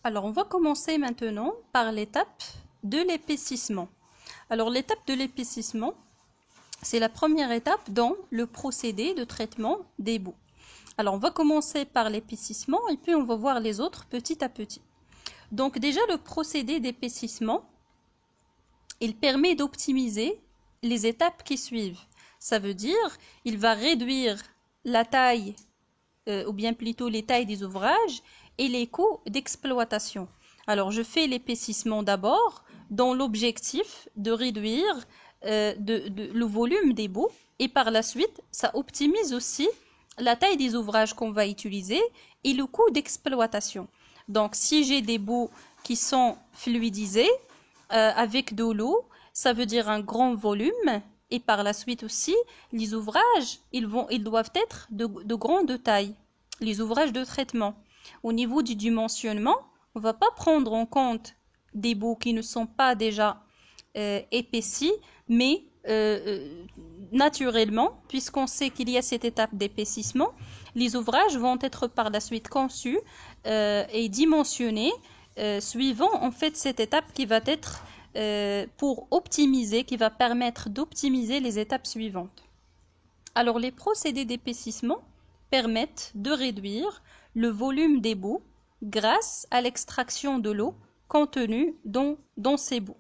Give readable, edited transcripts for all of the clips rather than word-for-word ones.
Alors, on va commencer maintenant par l'étape de l'épaississement. Alors, l'étape de l'épaississement, c'est la première étape dans le procédé de traitement des boues. Alors, on va commencer par l'épaississement et puis on va voir les autres petit à petit. Donc, déjà, le procédé d'épaississement, il permet d'optimiser les étapes qui suivent. Ça veut dire, il va réduire la taille, ou bien plutôt les tailles des ouvrages et les coûts d'exploitation. Alors, je fais l'épaississement d'abord dans l'objectif de réduire le volume des boues et par la suite, ça optimise aussi la taille des ouvrages qu'on va utiliser et le coût d'exploitation. Donc, si j'ai des boues qui sont fluidisées avec de l'eau, ça veut dire un grand volume et par la suite aussi, les ouvrages, ils doivent être de grande taille, les ouvrages de traitement. Au niveau du dimensionnement, on ne va pas prendre en compte des boues qui ne sont pas déjà épaissis, mais naturellement, puisqu'on sait qu'il y a cette étape d'épaississement, les ouvrages vont être par la suite conçus et dimensionnés suivant en fait cette étape qui va être pour optimiser, qui va permettre d'optimiser les étapes suivantes. Alors les procédés d'épaississement permettent de réduire le volume des boues grâce à l'extraction de l'eau contenue dans ces boues.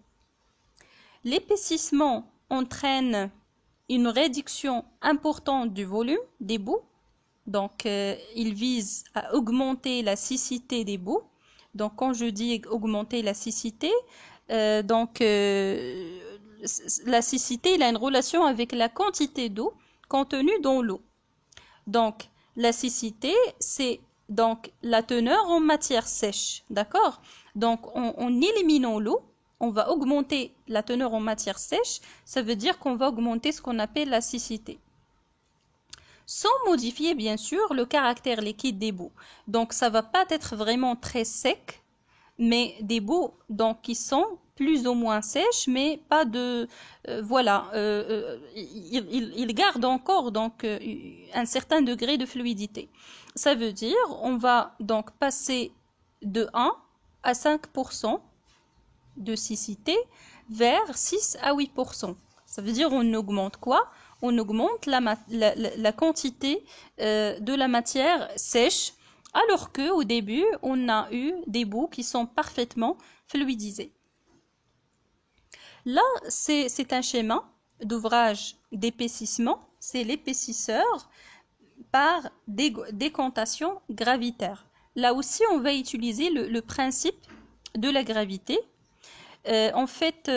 L'épaississement entraîne une réduction importante du volume des boues. Donc, il vise à augmenter la siccité des boues. Donc, quand je dis augmenter la siccité, la siccité, il a une relation avec la quantité d'eau contenue dans l'eau. Donc, la siccité, c'est donc la teneur en matière sèche, d'accord? Donc, en éliminant l'eau, on va augmenter la teneur en matière sèche, ça veut dire qu'on va augmenter ce qu'on appelle la siccité. Sans modifier, bien sûr, le caractère liquide des boues. Donc, ça ne va pas être vraiment très sec, mais des boues donc, qui sont plus ou moins sèches, mais pas de... ils gardent encore donc, un certain degré de fluidité. Ça veut dire on va donc passer de 1 à 5% de siccité vers 6 à 8%. Ça veut dire on augmente quoi? On augmente la quantité de la matière sèche, alors qu'au début, on a eu des boues qui sont parfaitement fluidisées. Là, c'est un schéma d'ouvrage d'épaississement. C'est l'épaississeur par décantation gravitaire. Là aussi, on va utiliser le principe de la gravité. En fait,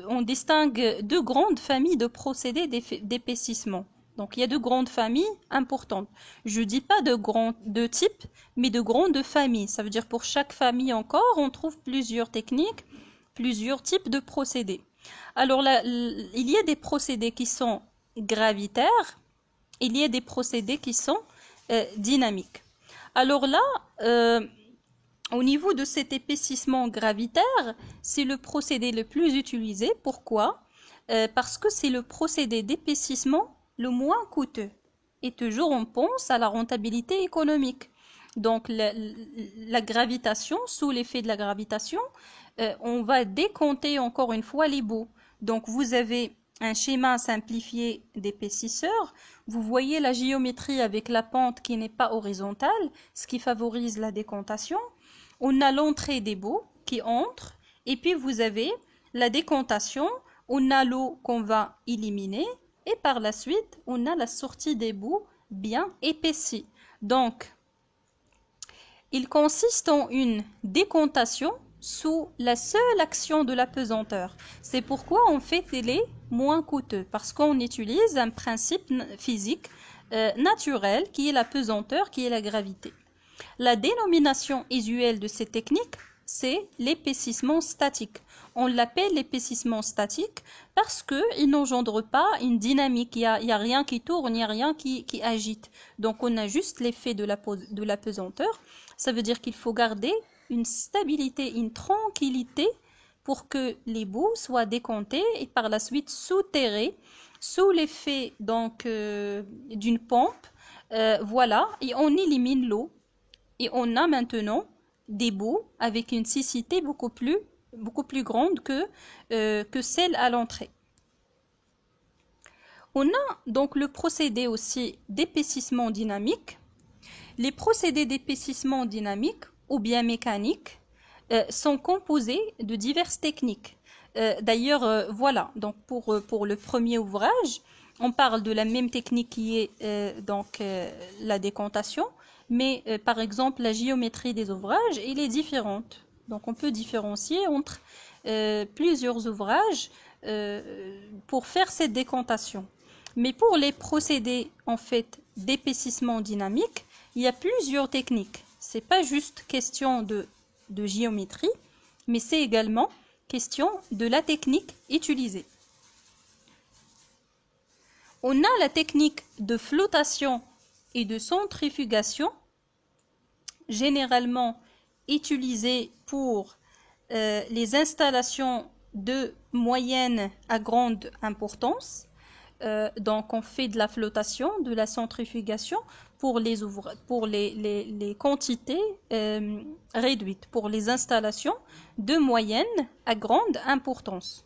on distingue deux grandes familles de procédés d'épaississement. Donc, il y a deux grandes familles importantes. Je ne dis pas de types, mais de grandes familles. Ça veut dire pour chaque famille encore, on trouve plusieurs techniques, plusieurs types de procédés. Alors là, il y a des procédés qui sont gravitaires, il y a des procédés qui sont dynamiques. Alors là, au niveau de cet épaississement gravitaire, c'est le procédé le plus utilisé. Pourquoi? Parce que c'est le procédé d'épaississement le moins coûteux. Et toujours on pense à la rentabilité économique. Donc la gravitation, sous l'effet de la gravitation, on va décompter encore une fois les bouts. Donc vous avez un schéma simplifié d'épaississeur. Vous voyez la géométrie avec la pente qui n'est pas horizontale, ce qui favorise la décantation. On a l'entrée des bouts qui entrent et puis vous avez la décantation, on a l'eau qu'on va éliminer et par la suite, on a la sortie des bouts bien épaissie. Donc, il consiste en une décantation sous la seule action de la pesanteur. C'est pourquoi en fait, il est moins coûteux parce qu'on utilise un principe physique naturel qui est la pesanteur, qui est la gravité. La dénomination usuelle de cette technique, c'est l'épaississement statique. On l'appelle l'épaississement statique parce qu'il n'engendre pas une dynamique. Il n'y a rien qui tourne, il n'y a rien qui agite. Donc on a juste l'effet de la pesanteur. Ça veut dire qu'il faut garder une stabilité, une tranquillité pour que les bouts soient décomptés et par la suite souterrés sous l'effet donc d'une pompe. Voilà, et on élimine l'eau. Et on a maintenant des bouts avec une siccité beaucoup plus grande que celle à l'entrée. On a donc le procédé aussi d'épaississement dynamique. Les procédés d'épaississement dynamique ou bien mécanique sont composés de diverses techniques. D'ailleurs, voilà, donc pour le premier ouvrage, on parle de la même technique qui est la décantation, mais par exemple, la géométrie des ouvrages, elle est différente. Donc on peut différencier entre plusieurs ouvrages pour faire cette décantation. Mais pour les procédés en fait d'épaississement dynamique, il y a plusieurs techniques. C'est pas juste question de géométrie, mais c'est également question de la technique utilisée. On a la technique de flottation et de centrifugation, généralement utilisée pour les installations de moyenne à grande importance. Donc on fait de la flottation, de la centrifugation pour les quantités réduites, pour les installations de moyenne à grande importance.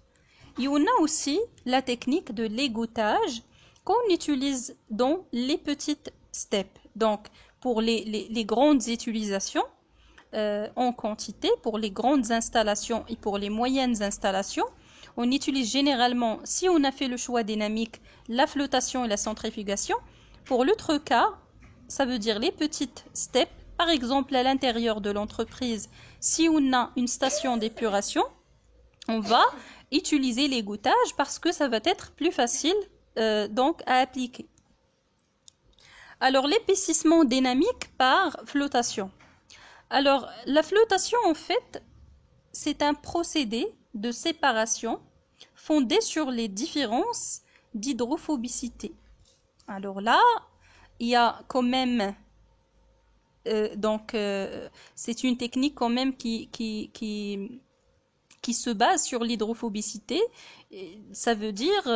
Et on a aussi la technique de l'égouttage qu'on utilise dans les petites steppes. Donc pour les grandes utilisations en quantité, pour les grandes installations et pour les moyennes installations, on utilise généralement, si on a fait le choix dynamique, la flottation et la centrifugation. Pour l'autre cas, ça veut dire les petites steppes. Par exemple, à l'intérieur de l'entreprise, si on a une station d'épuration, on va utiliser l'égouttage parce que ça va être plus facile donc à appliquer. Alors, l'épaississement dynamique par flottation. Alors, la flottation, en fait, c'est un procédé de séparation fondé sur les différences d'hydrophobicité. Alors là, il y a quand même c'est une technique quand même qui se base sur l'hydrophobicité. Ça veut dire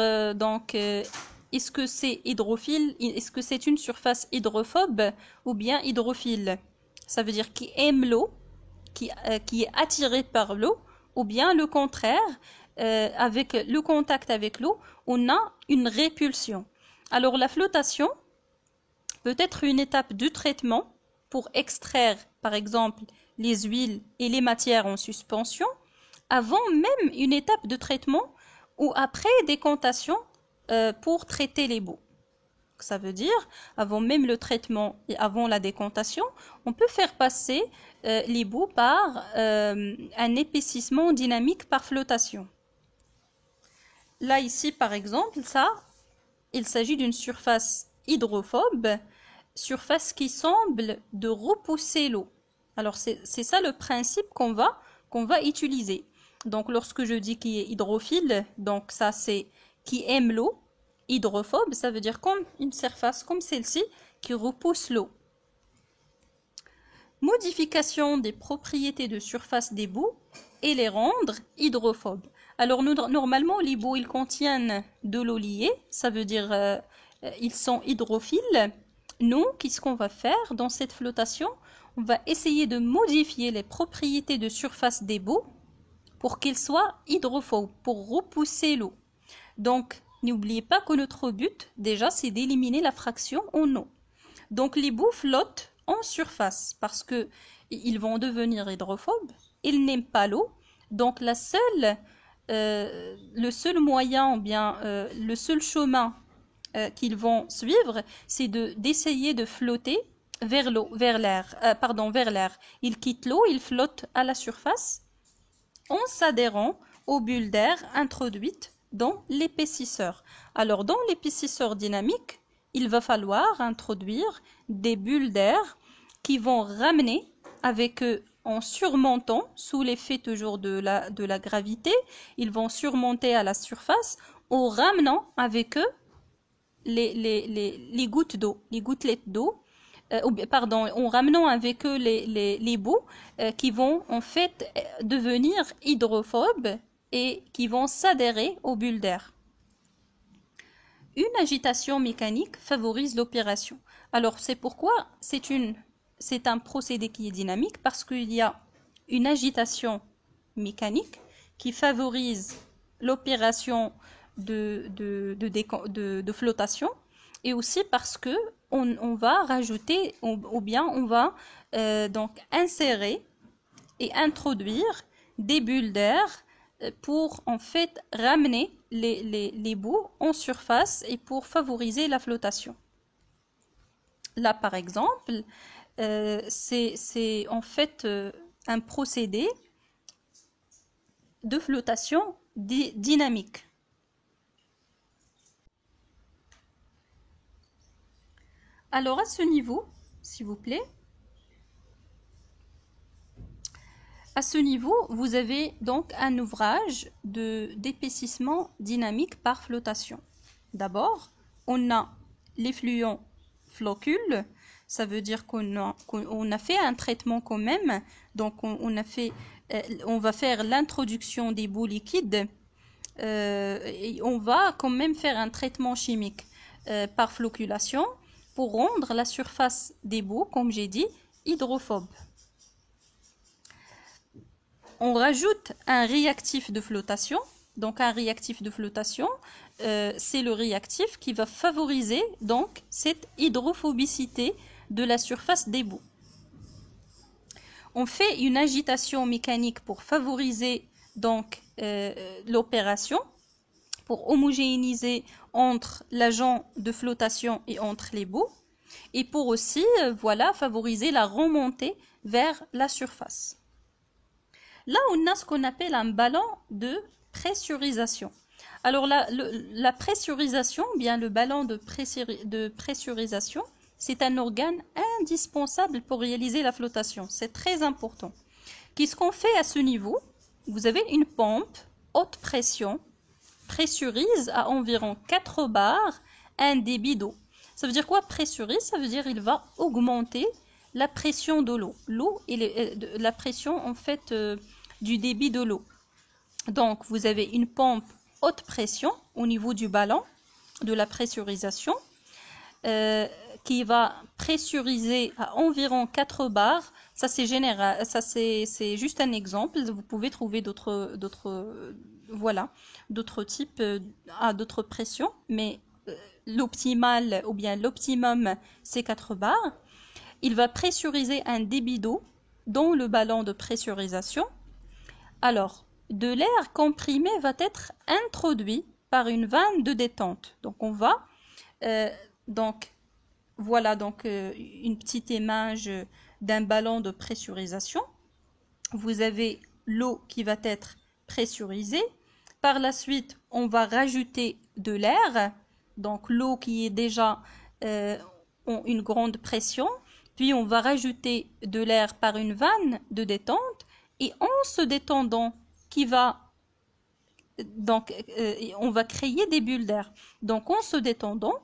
est-ce que c'est hydrophile, est-ce que c'est une surface hydrophobe ou bien hydrophile? Ça veut dire qui aime l'eau, qui est attiré par l'eau, ou bien le contraire, avec le contact avec l'eau, on a une répulsion. Alors la flottation peut être une étape du traitement pour extraire, par exemple, les huiles et les matières en suspension, avant même une étape de traitement ou après décantation pour traiter les bouts. Ça veut dire, avant même le traitement et avant la décantation, on peut faire passer les bouts par un épaississement dynamique par flottation. Là, ici, par exemple, il s'agit d'une surface hydrophobe, surface qui semble de repousser l'eau. Alors, c'est ça le principe qu'on va utiliser. Donc, lorsque je dis qui est hydrophile, donc ça, c'est qui aime l'eau. Hydrophobe, ça veut dire comme une surface comme celle-ci qui repousse l'eau. Modification des propriétés de surface des bouts et les rendre hydrophobes. Alors normalement les bouts ils contiennent de l'eau liée, ça veut dire ils sont hydrophiles. Nous, qu'est-ce qu'on va faire dans cette flottation? On va essayer de modifier les propriétés de surface des bouts pour qu'ils soient hydrophobes, pour repousser l'eau. Donc n'oubliez pas que notre but, déjà, c'est d'éliminer la fraction en eau. Donc, les bouts flottent en surface parce qu'ils vont devenir hydrophobes. Ils n'aiment pas l'eau. Donc, le seul moyen, ou bien le seul chemin qu'ils vont suivre, c'est d'essayer de flotter vers l'air. Ils quittent l'eau, ils flottent à la surface en s'adhérant aux bulles d'air introduites dans l'épaississeur. Alors, dans l'épaississeur dynamique, il va falloir introduire des bulles d'air qui vont ramener avec eux en surmontant, sous l'effet toujours de la gravité, ils vont surmonter à la surface en ramenant avec eux les gouttes d'eau, les gouttelettes d'eau, en ramenant avec eux les bouts qui vont en fait devenir hydrophobes et qui vont s'adhérer aux bulles d'air. Une agitation mécanique favorise l'opération. Alors, c'est pourquoi c'est une c'est un procédé qui est dynamique parce qu'il y a une agitation mécanique qui favorise l'opération de flottation, et aussi parce que on va rajouter ou bien on va donc insérer et introduire des bulles d'air pour en fait ramener les bouts en surface et pour favoriser la flottation. Là par exemple, c'est en fait un procédé de flotation dynamique. Alors à ce niveau, s'il vous plaît, à ce niveau, vous avez donc un ouvrage d'épaississement dynamique par flottation. D'abord, on a l'effluent flocule, ça veut dire qu'on a fait un traitement quand même, donc on va faire l'introduction des bouts liquides, et on va quand même faire un traitement chimique par floculation pour rendre la surface des bouts, comme j'ai dit, hydrophobe. On rajoute un réactif de flotation. Donc un réactif de flotation, c'est le réactif qui va favoriser donc cette hydrophobicité de la surface des bouts. On fait une agitation mécanique pour favoriser donc l'opération, pour homogénéiser entre l'agent de flotation et entre les bouts, et pour aussi voilà, favoriser la remontée vers la surface. Là, on a ce qu'on appelle un ballon de pressurisation. Alors la pressurisation, bien le ballon de pressurisation, c'est un organe indispensable pour réaliser la flottation. C'est très important. Qu'est-ce qu'on fait à ce niveau? Vous avez une pompe haute pression, pressurise à environ 4 bars un débit d'eau. Ça veut dire quoi pressurise? Ça veut dire il va augmenter la pression de l'eau. L'eau et la pression en fait du débit de l'eau. Donc vous avez une pompe haute pression au niveau du ballon de la pressurisation qui va pressuriser à environ 4 bars. Ça c'est général, ça c'est juste un exemple. Vous pouvez trouver d'autres types à d'autres pressions, mais l'optimal ou bien l'optimum c'est 4 bars. Il va pressuriser un débit d'eau dans le ballon de pressurisation. Alors, de l'air comprimé va être introduit par une vanne de détente. Donc, on va voilà une petite image d'un ballon de pressurisation. Vous avez l'eau qui va être pressurisée. Par la suite, on va rajouter de l'air. Donc, l'eau qui est déjà en une grande pression. Puis, on va rajouter de l'air par une vanne de détente. Et en se détendant, on va créer des bulles d'air. Donc, en se détendant,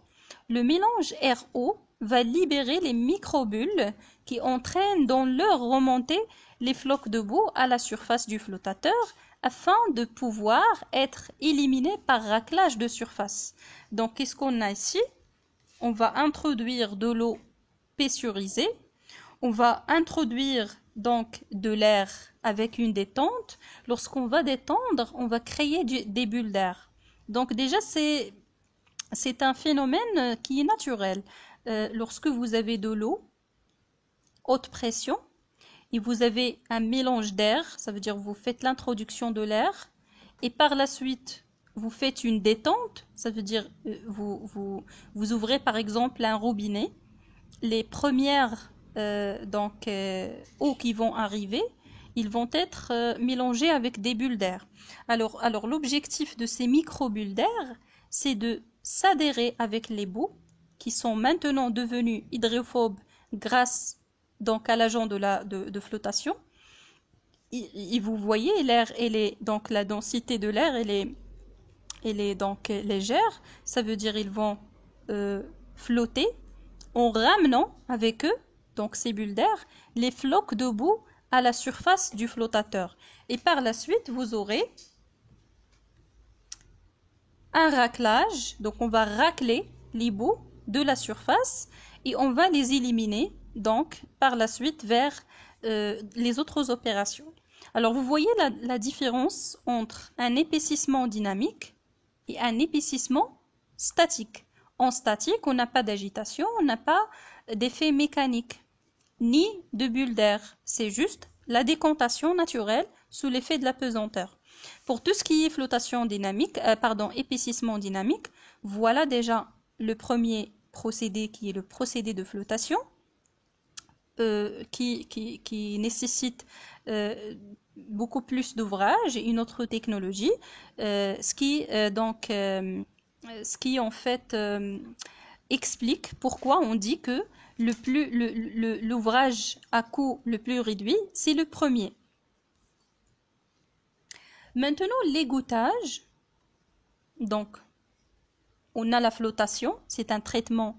le mélange air-eau va libérer les microbules qui entraînent dans leur remontée les flocs de boue à la surface du flottateur afin de pouvoir être éliminés par raclage de surface. Donc, qu'est-ce qu'on a ici? On va introduire de l'eau pressurisée. On va introduire donc de l'air avec une détente. Lorsqu'on va détendre, on va créer des bulles d'air. Donc déjà, c'est un phénomène qui est naturel. Lorsque vous avez de l'eau, haute pression, et vous avez un mélange d'air, ça veut dire vous faites l'introduction de l'air, et par la suite, vous faites une détente, ça veut dire vous ouvrez par exemple un robinet. Les premières eaux qui vont arriver, ils vont être mélangés avec des bulles d'air. Alors l'objectif de ces micro-bulles d'air, c'est de s'adhérer avec les bouts qui sont maintenant devenus hydrophobes grâce donc à l'agent de flottation. Et vous voyez, l'air, donc la densité de l'air, elle est donc légère. Ça veut dire ils vont flotter en ramenant avec eux, donc ces bulles d'air, les flocs de boue à la surface du flottateur. Et par la suite, vous aurez un raclage. Donc on va racler les bouts de la surface et on va les éliminer donc par la suite vers les autres opérations. Alors vous voyez la différence entre un épaississement dynamique et un épaississement statique. En statique, on n'a pas d'agitation, on n'a pas d'effet mécanique, ni de bulle d'air. C'est juste la décantation naturelle sous l'effet de la pesanteur. Pour tout ce qui est flotation dynamique, épaississement dynamique, voilà déjà le premier procédé qui est le procédé de flottation, qui nécessite beaucoup plus d'ouvrages et une autre technologie, ce qui en fait explique pourquoi on dit que l'ouvrage à coût le plus réduit, c'est le premier. Maintenant, l'égouttage. Donc, on a la flottation, c'est un traitement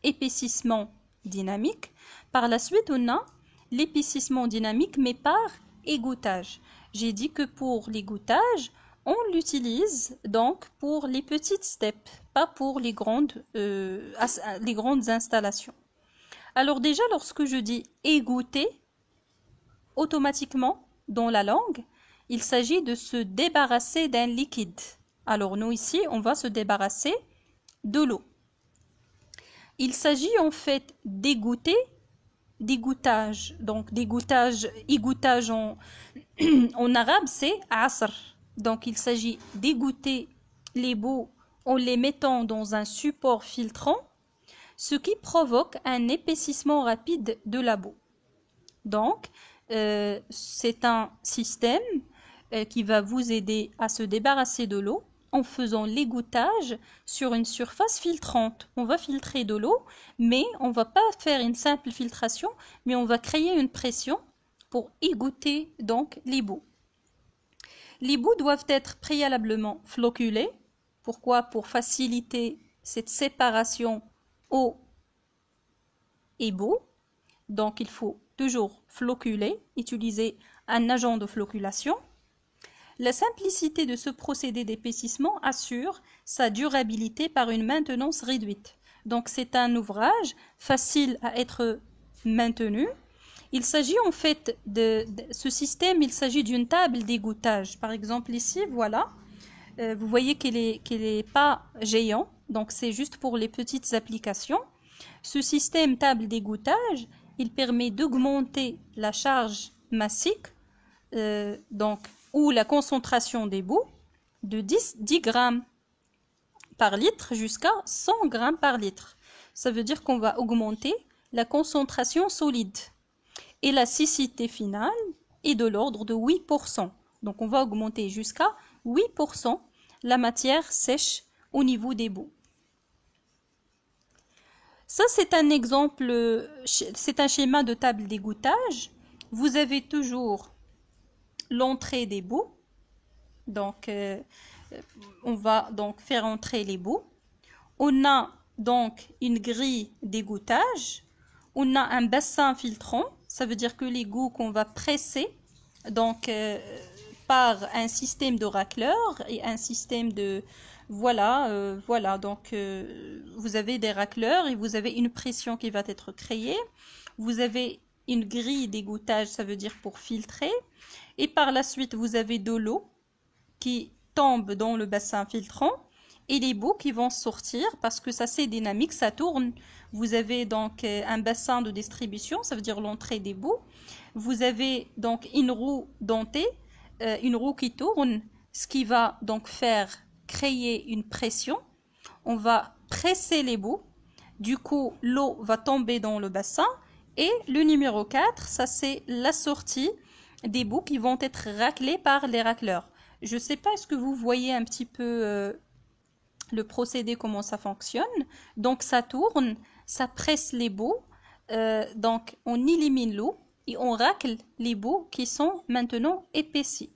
épaississement dynamique. Par la suite, on a l'épaississement dynamique, mais par égouttage. J'ai dit que pour l'égouttage, on l'utilise donc pour les petites steppes, pas pour les grandes installations. Alors déjà, lorsque je dis égoutter, automatiquement, dans la langue, il s'agit de se débarrasser d'un liquide. Alors nous ici, on va se débarrasser de l'eau. Il s'agit en fait d'égoutter, d'égouttage. Donc d'égouttage en, en arabe, c'est asr. Donc il s'agit d'égoutter les boues en les mettant dans un support filtrant, ce qui provoque un épaississement rapide de la boue. Donc c'est un système qui va vous aider à se débarrasser de l'eau en faisant l'égouttage sur une surface filtrante. On va filtrer de l'eau, mais on ne va pas faire une simple filtration, mais on va créer une pression pour égoutter donc les boues. Les boues doivent être préalablement floculées. Pourquoi? Pour faciliter cette séparation eau et boue. Donc il faut toujours floculer, utiliser un agent de floculation. La simplicité de ce procédé d'épaississement assure sa durabilité par une maintenance réduite. Donc c'est un ouvrage facile à être maintenu. Il s'agit en fait de ce système, il s'agit d'une table d'égouttage. Par exemple ici, voilà, vous voyez qu'elle est pas géant, donc c'est juste pour les petites applications. Ce système table d'égouttage, il permet d'augmenter la charge massique, ou la concentration des boues de 10 grammes par litre jusqu'à 100 grammes par litre. Ça veut dire qu'on va augmenter la concentration solide. Et la siccité finale est de l'ordre de 8%. Donc on va augmenter jusqu'à 8% la matière sèche au niveau des boues. Ça, c'est un exemple, c'est un schéma de table d'égouttage. Vous avez toujours l'entrée des boues. Donc, on va donc faire entrer les boues. On a donc une grille d'égouttage. On a un bassin filtrant. Ça veut dire que l'égout qu'on va presser donc, par un système de racleur et un système de... Voilà, donc vous avez des racleurs et vous avez une pression qui va être créée. Vous avez une grille d'égouttage, ça veut dire pour filtrer. Et par la suite, vous avez de l'eau qui tombe dans le bassin filtrant et les boues qui vont sortir parce que ça c'est dynamique, ça tourne. Vous avez donc un bassin de distribution, ça veut dire l'entrée des boues. Vous avez donc une roue dentée, une roue qui tourne, ce qui va donc faire créer une pression. On va presser les boues, du coup l'eau va tomber dans le bassin et le numéro 4, ça c'est la sortie des boues qui vont être raclées par les racleurs. Je ne sais pas, est-ce que vous voyez un petit peu le procédé, comment ça fonctionne. Donc ça tourne, ça presse les boues, donc on élimine l'eau et on racle les boues qui sont maintenant épaissies.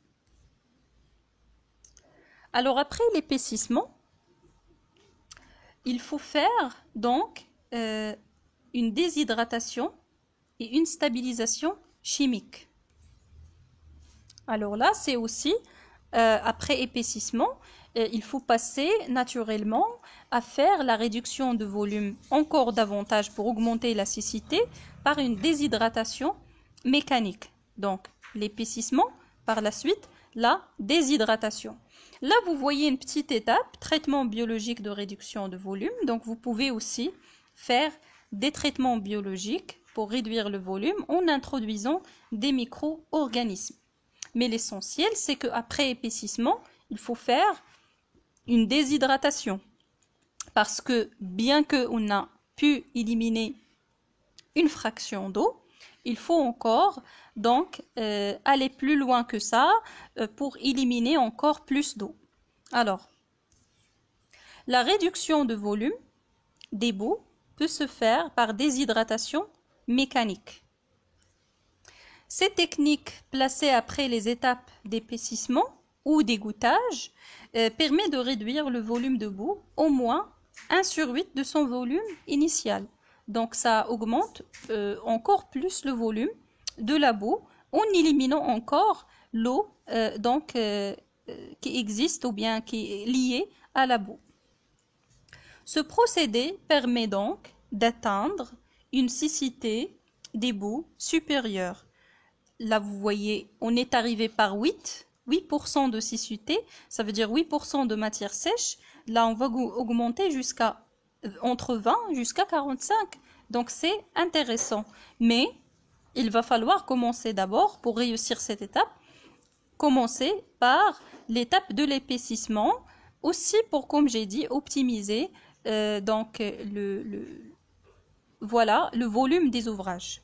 Alors après l'épaississement, il faut faire donc une déshydratation et une stabilisation chimique. Alors là, c'est aussi après épaississement, il faut passer naturellement à faire la réduction de volume encore davantage pour augmenter la cécité par une déshydratation mécanique. Donc, l'épaississement, par la suite, la déshydratation. Là, vous voyez une petite étape, traitement biologique de réduction de volume. Donc, vous pouvez aussi faire des traitements biologiques pour réduire le volume en introduisant des micro-organismes. Mais l'essentiel, c'est qu'après épaississement, il faut faire une déshydratation. Parce que bien qu'on a pu éliminer une fraction d'eau, il faut encore donc aller plus loin que ça pour éliminer encore plus d'eau. Alors, la réduction de volume des boues peut se faire par déshydratation mécanique. Ces techniques placées après les étapes d'épaississement ou d'égouttage permet de réduire le volume de boue au moins 1/8 de son volume initial. Donc ça augmente encore plus le volume de la boue en éliminant encore l'eau qui existe ou bien qui est liée à la boue. Ce procédé permet donc d'atteindre une cécité des boues supérieure. Là, vous voyez, on est arrivé par 8% de cécité, ça veut dire 8% de matière sèche. Là, on va augmenter jusqu'à entre 20 jusqu'à 45. Donc, c'est intéressant. Mais il va falloir commencer d'abord, pour réussir cette étape, commencer par l'étape de l'épaississement, aussi pour, comme j'ai dit, optimiser voilà, le volume des ouvrages.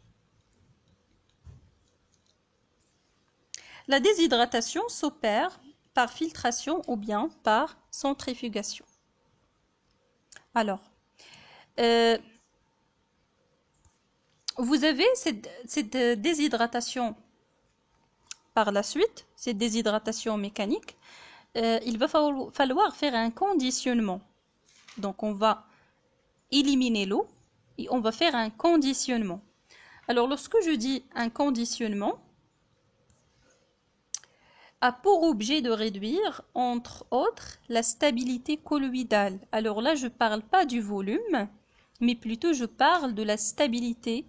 La déshydratation s'opère par filtration ou bien par centrifugation. Alors, vous avez cette déshydratation par la suite, cette déshydratation mécanique. Il va falloir faire un conditionnement. Donc, on va éliminer l'eau et on va faire un conditionnement. Alors, lorsque je dis un conditionnement, a pour objet de réduire, entre autres, la stabilité colloïdale. Alors là, je ne parle pas du volume, mais plutôt je parle de la stabilité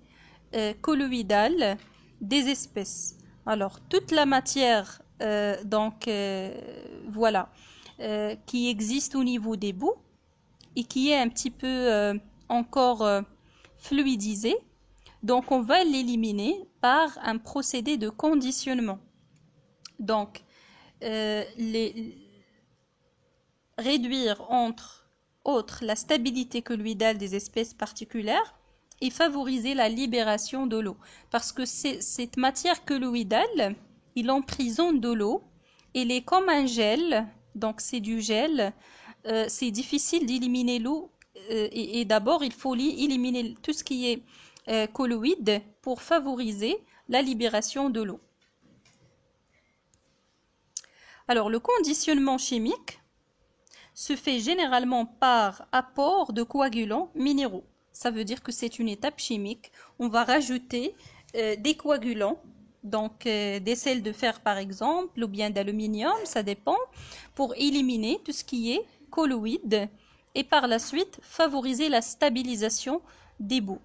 colloïdale des espèces. Alors, toute la matière voilà, qui existe au niveau des boues et qui est un petit peu encore fluidisée, donc on va l'éliminer par un procédé de conditionnement. Donc, réduire entre autres la stabilité colloïdale des espèces particulières et favoriser la libération de l'eau. Parce que cette matière colloïdale, il emprisonne de l'eau, elle est comme un gel, donc c'est du gel, c'est difficile d'éliminer l'eau et d'abord il faut éliminer tout ce qui est colloïde pour favoriser la libération de l'eau. Alors, le conditionnement chimique se fait généralement par apport de coagulants minéraux. Ça veut dire que c'est une étape chimique. On va rajouter des coagulants, donc des sels de fer par exemple, ou bien d'aluminium, ça dépend, pour éliminer tout ce qui est colloïde et par la suite favoriser la stabilisation des boues.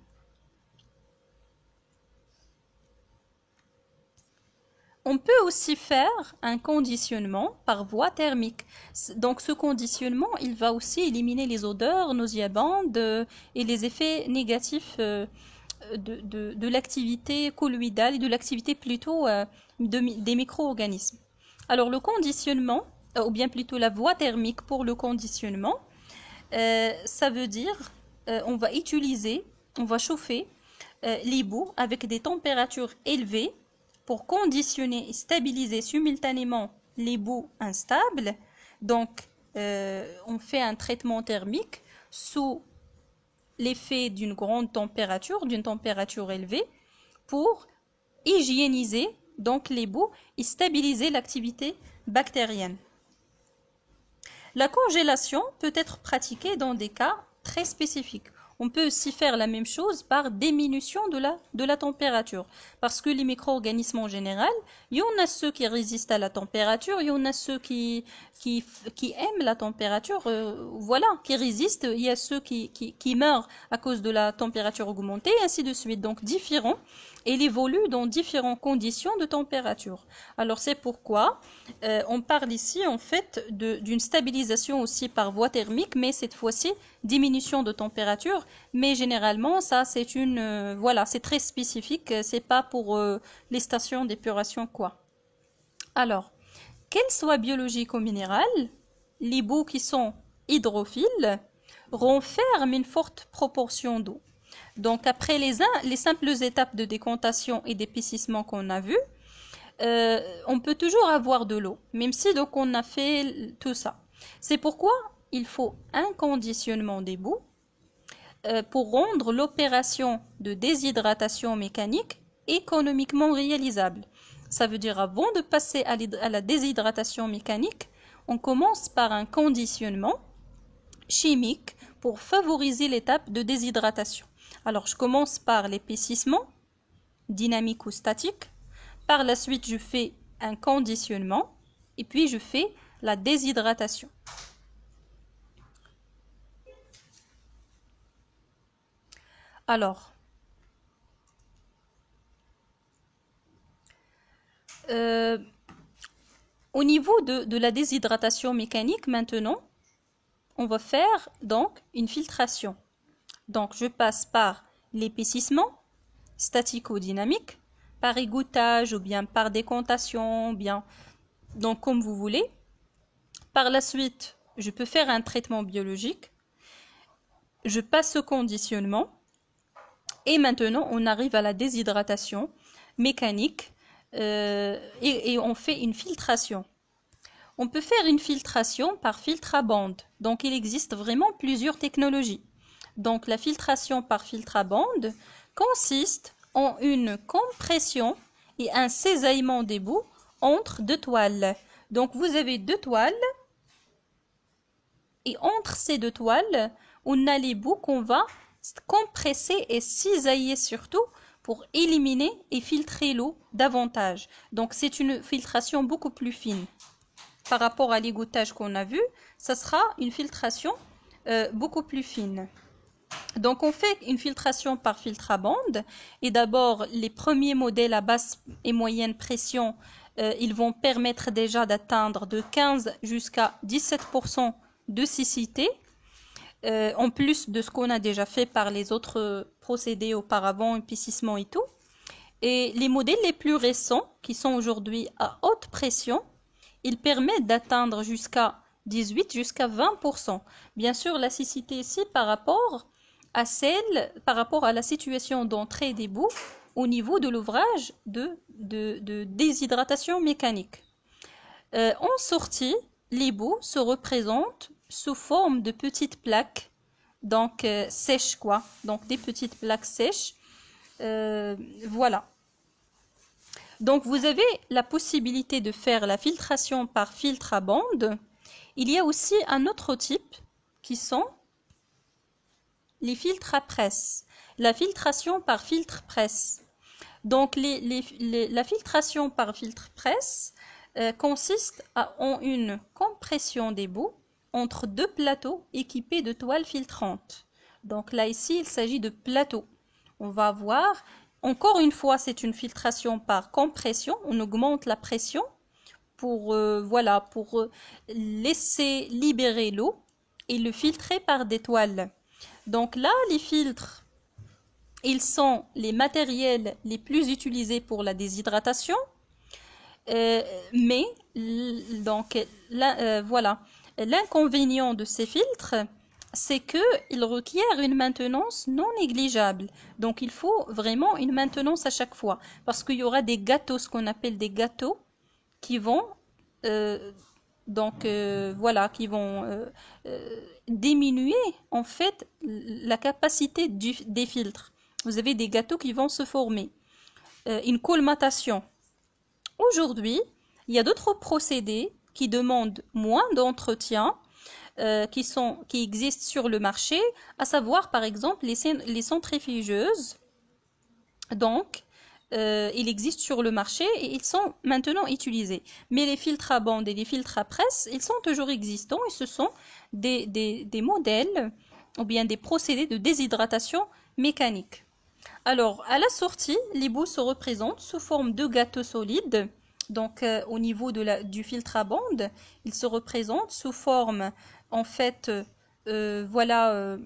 On peut aussi faire un conditionnement par voie thermique. Donc ce conditionnement, il va aussi éliminer les odeurs nauséabondes et les effets négatifs de l'activité colloïdale et de l'activité plutôt des micro-organismes. Alors le conditionnement, ou bien plutôt la voie thermique pour le conditionnement, ça veut dire on va chauffer les boues avec des températures élevées pour conditionner et stabiliser simultanément les boues instables. Donc, on fait un traitement thermique sous l'effet d'une grande température, d'une température élevée, pour hygiéniser donc les boues et stabiliser l'activité bactérienne. La congélation peut être pratiquée dans des cas très spécifiques. On peut aussi faire la même chose par diminution de la température. Parce que les micro-organismes en général, il y en a ceux qui résistent à la température, il y en a ceux qui aiment la température, voilà, qui résistent. Il y a ceux qui meurent à cause de la température augmentée, et ainsi de suite. Donc différents. Et il évolue dans différentes conditions de température. Alors c'est pourquoi on parle ici en fait d'une stabilisation aussi par voie thermique, mais cette fois-ci diminution de température. Mais généralement ça c'est une voilà, c'est très spécifique, c'est pas pour les stations d'épuration quoi. Alors qu'elles soient biologiques ou minérales, les boues qui sont hydrophiles renferment une forte proportion d'eau. Donc après les simples étapes de décantation et d'épaississement qu'on a vues, on peut toujours avoir de l'eau, même si donc on a fait tout ça. C'est pourquoi il faut un conditionnement des boues pour rendre l'opération de déshydratation mécanique économiquement réalisable. Ça veut dire avant de passer à la déshydratation mécanique, on commence par un conditionnement chimique pour favoriser l'étape de déshydratation. Alors, je commence par l'épaississement, dynamique ou statique. Par la suite, je fais un conditionnement et puis je fais la déshydratation. Alors, au niveau de la déshydratation mécanique, maintenant, on va faire donc une filtration. Donc, je passe par l'épaississement, statico-dynamique, par égouttage ou bien par décantation, bien donc comme vous voulez. Par la suite, je peux faire un traitement biologique. Je passe au conditionnement. Et maintenant, on arrive à la déshydratation mécanique et on fait une filtration. On peut faire une filtration par filtre à bande. Donc, il existe vraiment plusieurs technologies. Donc, la filtration par filtre à bande consiste en une compression et un cisaillement des boues entre deux toiles. Donc, vous avez deux toiles et entre ces deux toiles, on a les bouts qu'on va compresser et cisailler surtout pour éliminer et filtrer l'eau davantage. Donc, c'est une filtration beaucoup plus fine. Par rapport à l'égouttage qu'on a vu, ça sera une filtration beaucoup plus fine. Donc, on fait une filtration par filtre à bande. Et d'abord, les premiers modèles à basse et moyenne pression, ils vont permettre déjà d'atteindre de 15 jusqu'à 17% de cécité, en plus de ce qu'on a déjà fait par les autres procédés auparavant, épaississement et tout. Et les modèles les plus récents, qui sont aujourd'hui à haute pression, ils permettent d'atteindre jusqu'à 18 jusqu'à 20%. Bien sûr, la cécité ici par rapport à la situation d'entrée des boues au niveau de l'ouvrage de déshydratation mécanique. En sortie, les boues se représentent sous forme de petites plaques, donc sèches quoi, donc des petites plaques sèches. Voilà. Donc vous avez la possibilité de faire la filtration par filtre à bande. Il y a aussi un autre type qui sont les filtres à presse. La filtration par filtre presse. Donc la filtration par filtre presse consiste en une compression des boues entre deux plateaux équipés de toiles filtrantes. Donc là ici il s'agit de plateaux. On va voir, encore une fois c'est une filtration par compression, on augmente la pression pour laisser libérer l'eau et le filtrer par des toiles. Donc là les filtres, ils sont les matériels les plus utilisés pour la déshydratation, mais donc voilà, l'inconvénient de ces filtres, c'est qu'ils requièrent une maintenance non négligeable. Donc il faut vraiment une maintenance à chaque fois, parce qu'il y aura des gâteaux, ce qu'on appelle des gâteaux, qui vont diminuer en fait la capacité des filtres. Vous avez des gâteaux qui vont se former. Une colmatation. Aujourd'hui, il y a d'autres procédés qui demandent moins d'entretien, qui existent sur le marché, à savoir par exemple les centrifugeuses. Donc, il existe sur le marché et ils sont maintenant utilisés. Mais les filtres à bande et les filtres à presse, ils sont toujours existants et ce sont des modèles ou bien des procédés de déshydratation mécanique. Alors, à la sortie, l'hibou se représente sous forme de gâteau solide. Donc, au niveau du filtre à bande, il se représente sous forme, en fait, voilà,